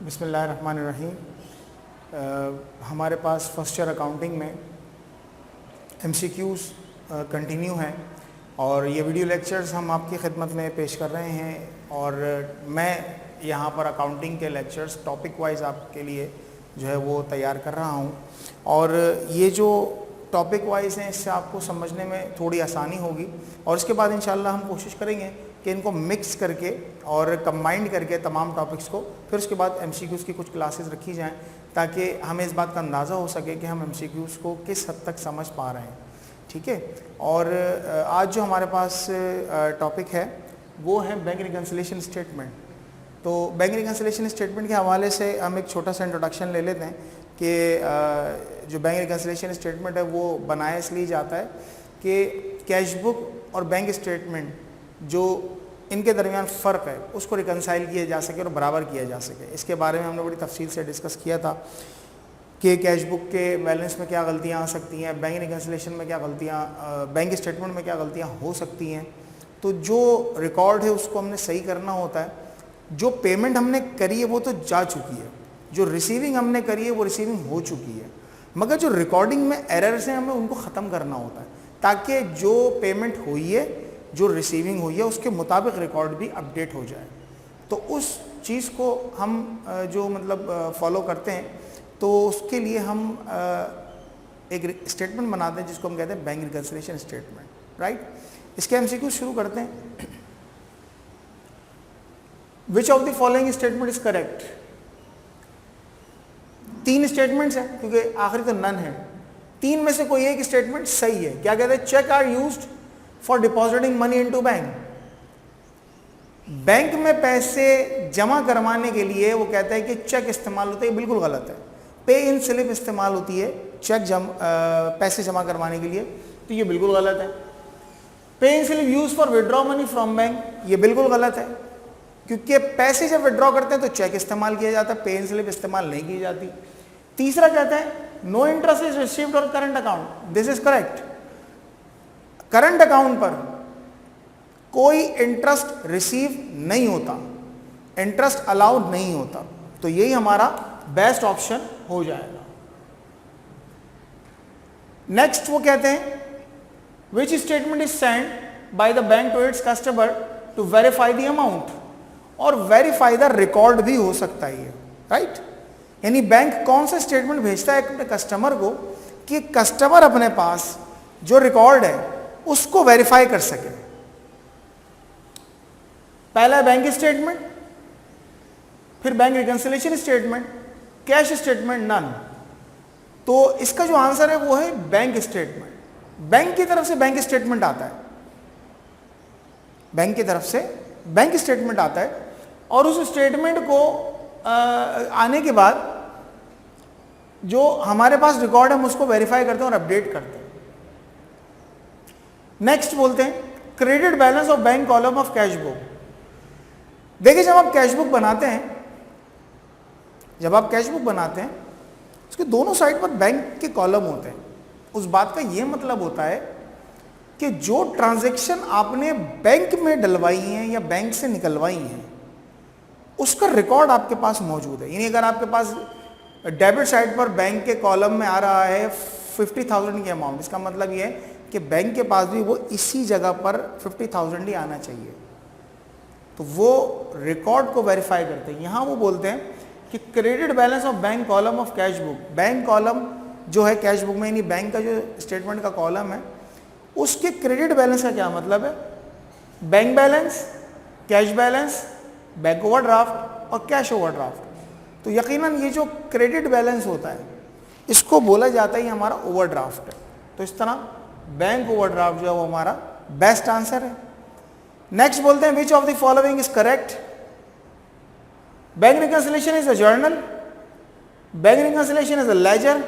बिस्मिल्लाहिर्रहमानिर्रहीम। हमारे पास first year accounting में MCQs कंटिन्यू हैं और ये वीडियो लेक्चर्स हम आपकी खिदमत में पेश कर रहे हैं और मैं यहाँ पर अकाउंटिंग के लेक्चर्स टॉपिक वाइज आपके लिए जो है वो तैयार कर रहा हूँ और ये जो टॉपिक वाइज हैं इससे आपको समझने में थोड़ी आसानी होगी और इसके बाद इंशाल्लाह हम कोशिश करेंगे कि इनको मिक्स करके और कंबाइंड करके तमाम टॉपिक्स को फिर उसके बाद MCQs की कुछ क्लासेस रखी जाएं ताकि हमें इस बात का अंदाज़ा हो सके कि हम MCQs को किस हद तक समझ पा रहे हैं। ठीक है, और आज जो हमारे पास टॉपिक है वो है बैंक रिकन्सिलिएशन स्टेटमेंट। तो बैंक रिकन्सिलिएशन स्टेटमेंट के हवाले से हम एक छोटा सा इंट्रोडक्शन ले लेते हैं कि जो बैंक रिकन्सिलिएशन स्टेटमेंट है वो बनाया इसलिए जाता है कि कैश बुक और बैंक स्टेटमेंट जो इनके दरमियान फ़र्क है उसको रिकन्साइल किया जा सके और बराबर किया जा सके। इसके बारे में हमने बड़ी तफसील से डिस्कस किया था कि कैश बुक के बैलेंस में क्या गलतियां आ सकती हैं, बैंक रिकन्सिलिएशन में क्या गलतियां, बैंक स्टेटमेंट में क्या गलतियां हो सकती हैं। तो जो रिकॉर्ड है उसको हमने सही करना होता है। जो पेमेंट हमने करी है वो तो जा चुकी है, जो रिसीविंग हमने करी है वो रिसीविंग हो चुकी है, मगर जो रिकॉर्डिंग में एरर्स हैं हमें उनको ख़त्म करना होता है ताकि जो पेमेंट हुई है, जो रिसीविंग हुई है, उसके मुताबिक रिकॉर्ड भी अपडेट हो जाए। तो उस चीज़ को हम जो मतलब फॉलो करते हैं तो उसके लिए हम एक स्टेटमेंट बनाते हैं जिसको हम कहते हैं बैंक रिकन्सिलिएशन स्टेटमेंट, राइट। इसके MCQ शुरू करते हैं। Which of the following statement is correct. 3 statements हैं क्योंकि आखिरी तो नन है। 3 में से कोई एक स्टेटमेंट सही है। क्या कहते हैं? Cheque are used for depositing money into bank. Bank में पैसे जमा करवाने के लिए वो कहता है कि चेक इस्तेमाल होता है, ये बिल्कुल गलत है। पे इन स्लिप इस्तेमाल होती है चेक पैसे जमा करवाने के लिए, तो ये बिल्कुल गलत है। Pay in slip use for withdraw money from bank, ये बिल्कुल गलत है क्योंकि पैसे जब विड्रॉ करते हैं तो चेक इस्तेमाल किया जाता है, पे इन स्लिप इस्तेमाल नहीं की जाती। तीसरा कहता है no interest is received on current account, this is correct. Current account पर कोई इंटरेस्ट रिसीव नहीं होता, इंटरेस्ट अलाउड नहीं होता, तो यही हमारा बेस्ट ऑप्शन हो जाएगा। नेक्स्ट वो कहते हैं which statement is send by the bank to its customer to verify the amount, और वेरीफाई द रिकॉर्ड भी हो सकता है, राइट। यानी बैंक कौन सा स्टेटमेंट भेजता है अपने कस्टमर को कि कस्टमर अपने पास जो रिकॉर्ड है उसको वेरीफाई कर सके। पहला बैंक स्टेटमेंट, फिर bank reconciliation statement, cash statement none. तो इसका जो आंसर है वो है बैंक स्टेटमेंट। बैंक की तरफ से बैंक स्टेटमेंट आता है, बैंक की तरफ से बैंक स्टेटमेंट आता है और उस स्टेटमेंट को आने के बाद जो हमारे पास रिकॉर्ड है हम उसको वेरीफाई करते हैं और अपडेट करते हैं। नेक्स्ट बोलते हैं credit balance of bank column of cash book. देखिए जब आप कैश बुक बनाते हैं, जब आप कैश बुक बनाते हैं उसके दोनों साइड पर बैंक के कॉलम होते हैं। उस बात का यह मतलब होता है कि जो ट्रांजैक्शन आपने बैंक में डलवाई हैं या बैंक से निकलवाई हैं उसका रिकॉर्ड आपके पास मौजूद है। यानी अगर आपके पास डेबिट साइड पर बैंक के कॉलम में आ रहा है 50,000 की अमाउंट, इसका मतलब यह है कि बैंक के पास भी वो इसी जगह पर 50,000 ही आना चाहिए, तो वो रिकॉर्ड को वेरीफाई करते हैं। यहाँ वो बोलते हैं कि credit balance of bank column of cash book. Bank column जो है कैश बुक में, यानी बैंक का जो स्टेटमेंट का कॉलम है उसके क्रेडिट बैलेंस का क्या मतलब है? Bank balance, cash balance, bank overdraft और कैश ओवरड्राफ्ट। तो यकीनन ये जो क्रेडिट बैलेंस होता है इसको बोला जाता है हमारा ओवरड्राफ्ट है। तो इस तरह बैंक ओवरड्राफ्ट जो है वो हमारा बेस्ट आंसर है। नेक्स्ट बोलते हैं which of the following is correct. Bank reconciliation is a journal, bank reconciliation is a ledger,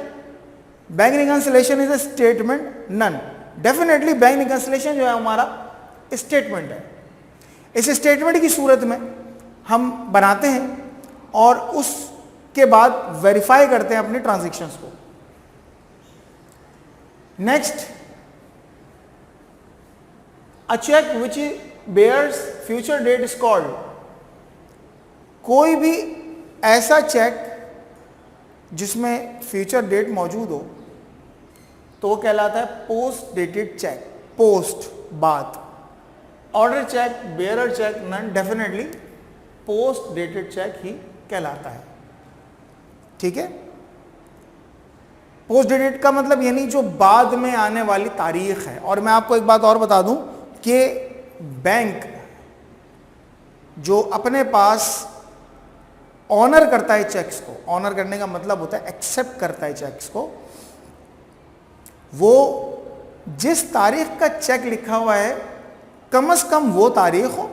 bank reconciliation is a statement, none. Definitely bank reconciliation जो है हमारा स्टेटमेंट है। इस स्टेटमेंट की सूरत में हम बनाते हैं और उसके बाद वेरीफाई करते हैं अपने ट्रांजैक्शंस को। Next, a cheque which bears future date is called. कोई भी ऐसा चेक जिसमें फ्यूचर डेट मौजूद हो तो वो कहलाता है पोस्ट डेटेड चेक, पोस्ट बाद। Order cheque, bearer cheque, none, definitely post dated cheque ही कहलाता है। ठीक है, पोस्ट डेटेड का मतलब यानी जो बाद में आने वाली तारीख है। और मैं आपको एक बात और बता दूं कि बैंक जो अपने पास ऑनर करता है चेक्स को, ऑनर करने का मतलब होता है एक्सेप्ट करता है चेक्स को, वो जिस तारीख का चेक लिखा हुआ है कम से कम वो तारीख हो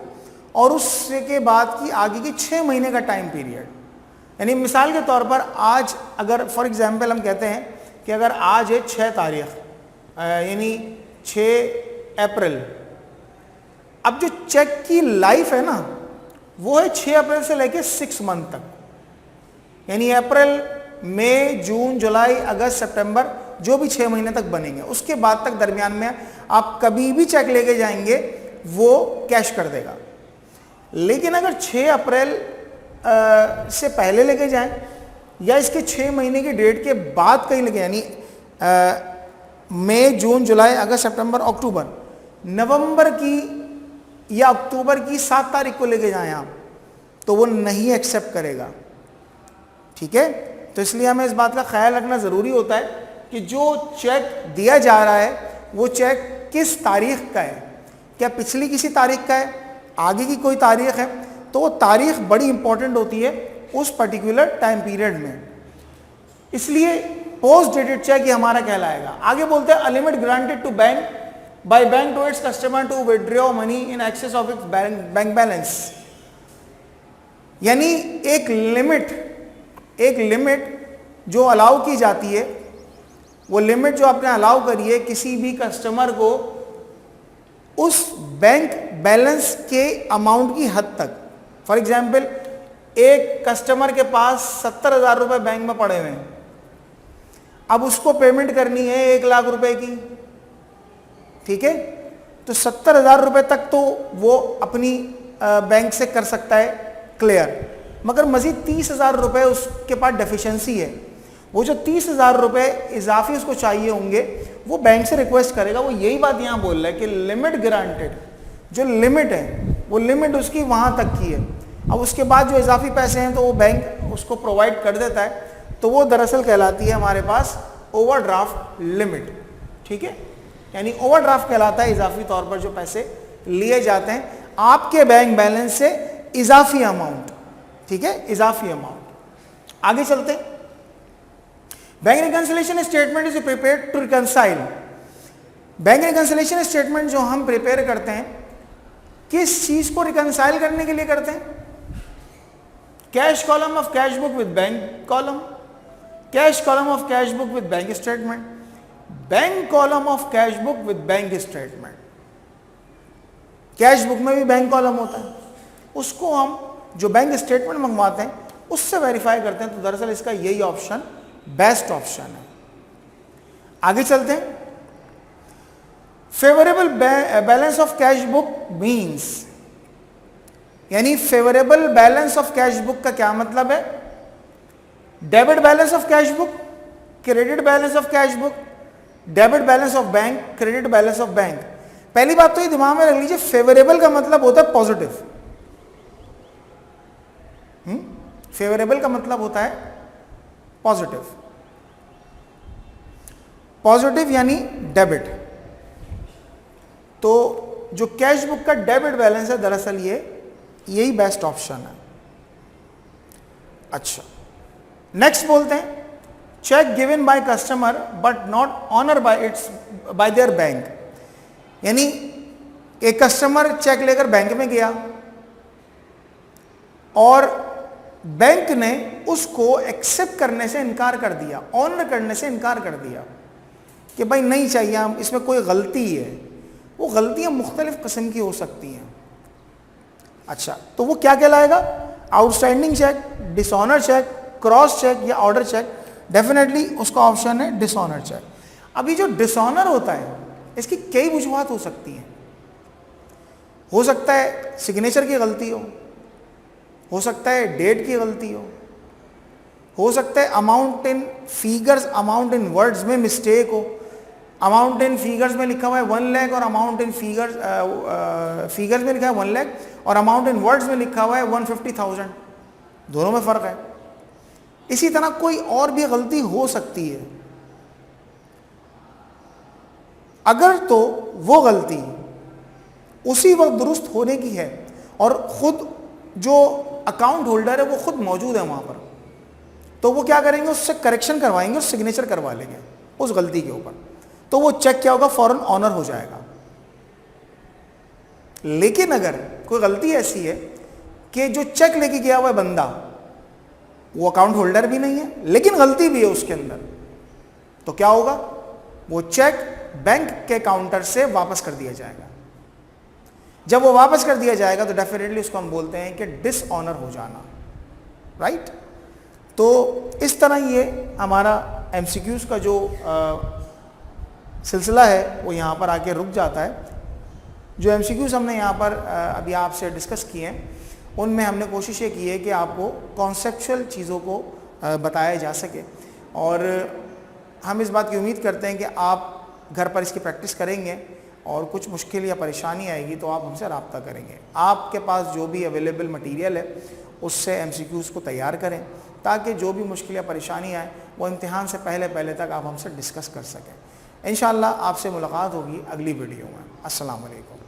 और उससे के बाद की आगे की 6 महीने का टाइम पीरियड। यानी मिसाल के तौर पर आज अगर फॉर एग्जांपल हम कहते हैं कि अगर आज है 6 तारीख यानी 6 अप्रैल, अब जो चेक की लाइफ है ना वो है 6 अप्रैल से लेके 6 मंथ तक, यानी अप्रैल, मई, जून, जुलाई, अगस्त, सितंबर, जो भी 6 महीने तक बनेंगे। उसके बाद तक दरमियान में आप कभी भी चेक लेके जाएंगे वो कैश कर देगा। लेकिन अगर 6 अप्रैल से पहले लेके जाएं या इसके 6 महीने की डेट के बाद कहीं लेके, यानी मई, जून, जुलाई, अगस्त, सितंबर, अक्टूबर, नवंबर की या अक्टूबर की 7 तारीख को लेके जाएं आप, तो वो नहीं एक्सेप्ट करेगा। ठीक है, तो इसलिए हमें इस बात का ख्याल रखना ज़रूरी होता है कि जो चेक दिया जा रहा है वो चेक किस तारीख का है, क्या पिछली किसी तारीख का है, आगे की कोई तारीख है, तो वो तारीख बड़ी इंपॉर्टेंट होती है उस पर्टिकुलर टाइम पीरियड में। इसलिए पोस्ट डेटेड चेक ही हमारा कहलाएगा। आगे बोलते हैं limit granted to bank by bank to its customer to withdraw money in excess of its bank balance. यानी एक लिमिट जो अलाउ की जाती है, वो लिमिट जो आपने अलाउ करी है किसी भी कस्टमर को उस बैंक बैलेंस के अमाउंट की हद तक। फॉर एग्जाम्पल एक कस्टमर के पास 70,000 रुपए बैंक में पड़े हुए हैं, अब उसको पेमेंट करनी है 1 लाख रुपए की। ठीक है, तो 70,000 रुपए तक तो वो अपनी बैंक से कर सकता है क्लियर, मगर मजीद 30,000 रुपए उसके पास डेफिशिएंसी है। वो जो 30,000 रुपए इजाफी उसको चाहिए होंगे वो बैंक से रिक्वेस्ट करेगा। वो यही बात यहाँ बोल रहा है कि लिमिट ग्रांटेड, जो लिमिट है वो लिमिट उसकी वहाँ तक की है। अब उसके बाद जो इजाफी पैसे हैं तो वो बैंक उसको प्रोवाइड कर देता है, तो वो दरअसल कहलाती है हमारे पास ओवरड्राफ्ट लिमिट। ठीक है, यानी ओवरड्राफ्ट कहलाता है इजाफी तौर पर जो पैसे लिए जाते हैं आपके बैंक बैलेंस से इजाफी अमाउंट। ठीक है, इजाफी अमाउंट। आगे चलते हैं। Bank reconciliation statement is prepared to reconcile. Bank reconciliation statement जो हम प्रिपेयर करते हैं किस चीज को रिकंसाइल करने के लिए करते हैं? Cash column of cash book with bank column, cash column of cash book with bank statement, bank column of cash book with bank statement. Cash book में भी बैंक कॉलम होता है, उसको हम जो बैंक स्टेटमेंट मंगवाते हैं उससे वेरीफाई करते हैं। तो दरअसल इसका यही ऑप्शन बेस्ट ऑप्शन है। आगे चलते हैं। Favourable balance of cash book means, यानी favourable balance of cash book का क्या मतलब है? Debit balance of cash book, credit balance of cash book, debit balance of bank, credit balance of bank. पहली बात तो ये दिमाग में रख लीजिए, फेवरेबल का मतलब होता है पॉजिटिव। फेवरेबल का मतलब होता है पॉजिटिव, पॉजिटिव यानी डेबिट। तो जो कैश बुक का डेबिट बैलेंस है दरअसल यही बेस्ट ऑप्शन है। अच्छा, नेक्स्ट बोलते हैं cheque given by customer but not honour by their bank. यानी एक कस्टमर चेक लेकर बैंक में गया और बैंक ने उसको एक्सेप्ट करने से इनकार कर दिया, ऑनर करने से इनकार कर दिया कि भाई नहीं चाहिए, हम इसमें कोई गलती है। वो गलतियां मुख्तलिफ किस्म की हो सकती हैं। अच्छा, तो वो क्या कहलाएगा? Outstanding cheque, dishonour cheque, cross cheque या ऑर्डर चेक। डेफिनेटली उसका ऑप्शन है डिसऑनर चेक। अभी जो डिसऑनर होता है इसकी कई वजूहात हो सकती हैं। हो सकता है सिग्नेचर की गलती हो सकता है डेट की गलती हो हो सकता है amount in figures, amount in words में मिस्टेक हो। अमाउंट इन फिगर्स में लिखा हुआ है 1 लाख और अमाउंट इन फिगर्स में लिखा है 1 लाख और अमाउंट इन वर्ड्स में लिखा हुआ है 150,000, दोनों में फ़र्क है। इसी तरह कोई और भी गलती हो सकती है। अगर तो वो गलती उसी वक्त दुरुस्त होने की है और ख़ुद जो अकाउंट होल्डर है वो खुद मौजूद है वहाँ पर, तो वो क्या करेंगे, उससे करेक्शन करवाएंगे, उस सिग्नेचर करवा लेंगे उस गलती के ऊपर, तो वो चेक क्या होगा, फ़ौरन ऑनर हो जाएगा। लेकिन अगर कोई गलती ऐसी है कि जो चेक लेके गया हुआ है बंदा वो अकाउंट होल्डर भी नहीं है लेकिन गलती भी है उसके अंदर, तो क्या होगा, वो चेक बैंक के काउंटर से वापस कर दिया जाएगा। जब वो वापस कर दिया जाएगा तो डेफिनेटली उसको हम बोलते हैं कि डिसऑनर हो जाना, राइट। तो इस तरह ये हमारा एमसीक्यूज़ का जो सिलसिला है वो यहाँ पर आके रुक जाता है। जो एमसीक्यूज़ हमने यहाँ पर अभी आपसे डिस्कस किए हैं उनमें हमने कोशिश ये की है कि आपको कॉन्सेप्चुअल चीज़ों को बताया जा सके, और हम इस बात की उम्मीद करते हैं कि आप घर पर इसकी प्रैक्टिस करेंगे और कुछ मुश्किल या परेशानी आएगी तो आप हमसे रब्ता करेंगे। आपके पास जो भी अवेलेबल मटेरियल है उससे एमसीक्यूज़ को तैयार करें ताकि जो भी मुश्किल या परेशानी आए वो इम्तिहान से पहले तक आप हमसे डिस्कस कर सकें। इंशाअल्लाह आपसे मुलाकात होगी अगली वीडियो में। अस्सलाम वालेकुम।